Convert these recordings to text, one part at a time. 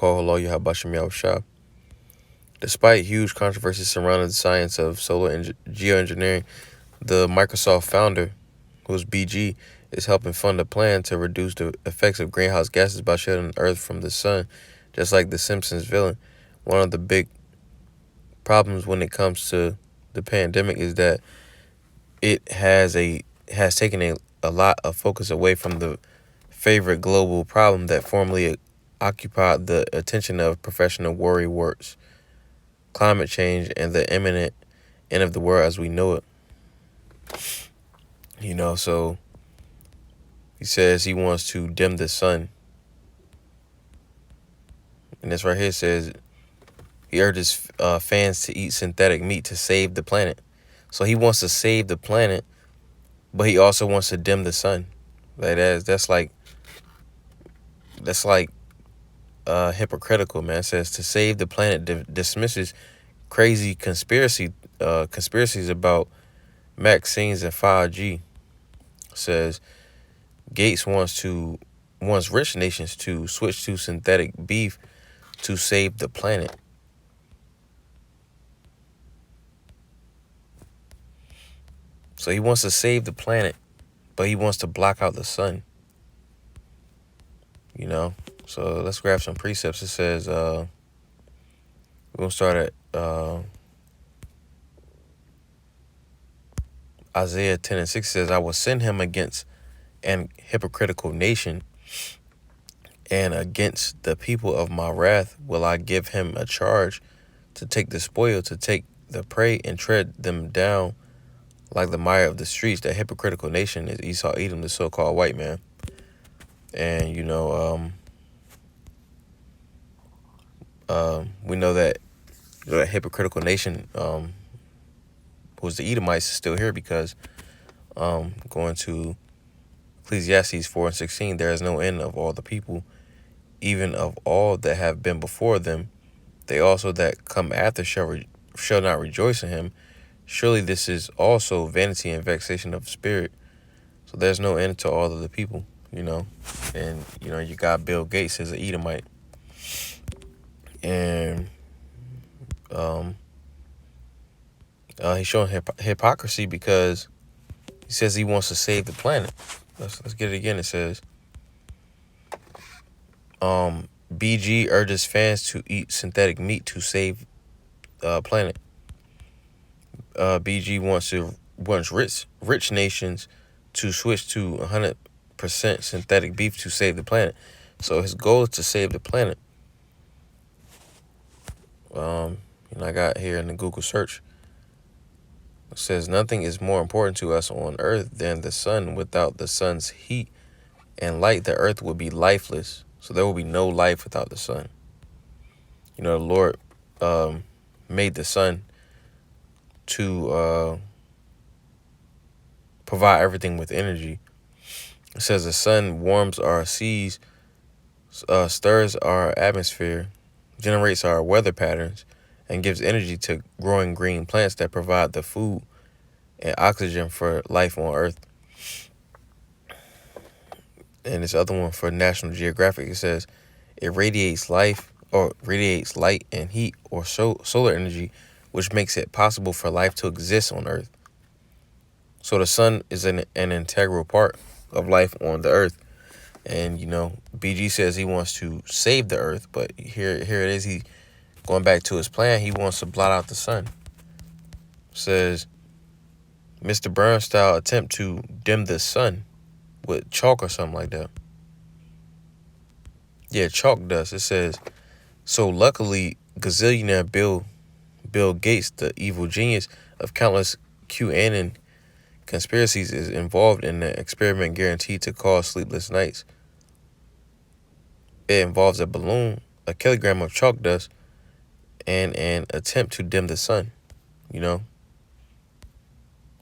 call Hello Yahabashim Yahushua. Despite huge controversy surrounding the science of solar geoengineering, the Microsoft founder, who's BG, is helping fund a plan to reduce the effects of greenhouse gases by shielding Earth from the sun, just like the Simpsons villain. One of the big problems when it comes to the pandemic is that it has taken a lot of focus away from the favorite global problem that formerly occupied the attention of professional worrywart: climate change and the imminent end of the world as we know it. So he says he wants to dim the sun. And this right here says he urges fans to eat synthetic meat to save the planet. So he wants to save the planet, but he also wants to dim the sun. Like that's like hypocritical, man. It says to save the planet dismisses crazy conspiracies about vaccines and 5G. Says Gates wants rich nations to switch to synthetic beef to save the planet. So he wants to save the planet, but he wants to block out the sun. So let's grab some precepts. It says we're gonna start at Isaiah 10:6 says, I will send him against an hypocritical nation, and against the people of my wrath will I give him a charge to take the spoil, to take the prey and tread them down like the mire of the streets. That hypocritical nation is Esau Edom, the so-called white man. And we know that that hypocritical nation, who's the Edomites, is still here because going to Ecclesiastes 4:16, there is no end of all the people, even of all that have been before them. They also that come after shall not rejoice in him. Surely this is also vanity and vexation of spirit. So there's no end to all of the people, And, you got Bill Gates as an Edomite. And he's showing hypocrisy because he says he wants to save the planet. Let's get it again. It says, BG urges fans to eat synthetic meat to save planet. BG wants rich nations to switch to 100% synthetic beef to save the planet. So his goal is to save the planet. I got here in the Google search. It says nothing is more important to us on earth than the sun. Without the sun's heat and light, the earth would be lifeless. So there will be no life without the sun. The Lord made the sun to provide everything with energy. It says the sun warms our seas, stirs our atmosphere, generates our weather patterns, and gives energy to growing green plants that provide the food and oxygen for life on Earth. And this other one for National Geographic, it says it radiates light and heat or solar energy, which makes it possible for life to exist on Earth. So the sun is an integral part of life on the Earth. And, BG says he wants to save the Earth, but here it is. He going back to his plan. He wants to blot out the sun. Says Mr. Burns style attempt to dim the sun with chalk or something like that. Yeah, chalk dust. It says, so luckily gazillionaire Bill Gates, the evil genius of countless QAnon conspiracies, is involved in the experiment guaranteed to cause sleepless nights. It involves a balloon, a kilogram of chalk dust, and an attempt to dim the sun, So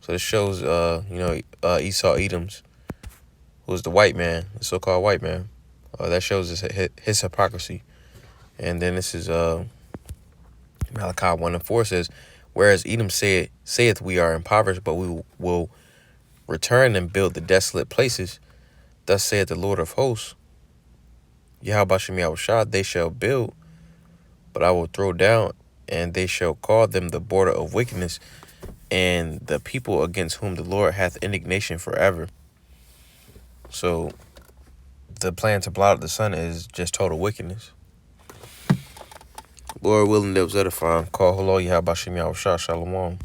this shows, Esau Edoms, who's the white man, the so-called white man. That shows his hypocrisy. And then this is Malachi 1:4 says, whereas Edom saith we are impoverished, but we will return and build the desolate places. Thus saith the Lord of hosts. Yahweh Shem Yahushua, they shall build, but I will throw down, and they shall call them the border of wickedness, and the people against whom the Lord hath indignation forever. So the plan to blot out the sun is just total wickedness. Lord willing, that was edifying. Call hello, Yahweh Shem Yahushua. Shalom.